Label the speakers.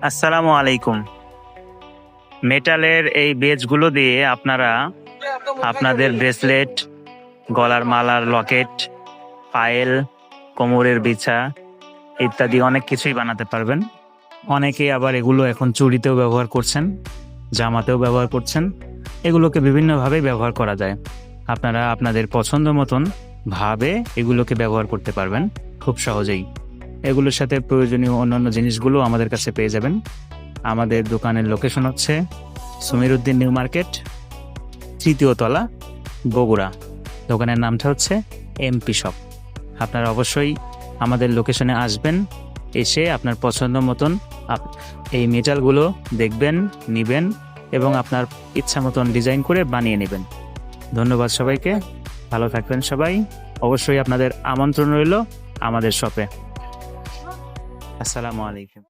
Speaker 1: আসসালামু আলাইকুম। মেটালের এই বেজগুলো দিয়ে আপনারা আপনাদের ব্রেসলেট, গলার মালার লকেট, পায়েল, কোমরের বিছা ইত্যাদি অনেক কিছুই বানাতে পারবেন। অনেকেই আবার এগুলো এখন চুড়িতেও ব্যবহার করছেন, জামাতেও ব্যবহার করছেন। এগুলোকে বিভিন্নভাবে ব্যবহার করা যায়। আপনারা আপনাদের পছন্দ মতন ভাবে এগুলোকে ব্যবহার করতে পারবেন খুব সহজেই। এগুলোর সাথে প্রয়োজনীয় অন্যান্য জিনিসগুলো আমাদের কাছে পেয়ে যাবেন। আমাদের দোকানের লোকেশন হচ্ছে সুমিরউদ্দিন নিউ মার্কেট, ৩য় তলা, বগুড়া। দোকানের নামটা হচ্ছে এমপি শপ। আপনারা অবশ্যই আমাদের লোকেশনে আসবেন, এসে আপনার পছন্দ মতন এই মেটালগুলো দেখবেন, নেবেন এবং আপনার ইচ্ছা মতন ডিজাইন করে বানিয়ে নেবেন। ধন্যবাদ সবাইকে, ভালো থাকবেন সবাই। অবশ্যই আপনাদের আমন্ত্রণ রইল আমাদের শপে। আসসালামু আলাইকুম।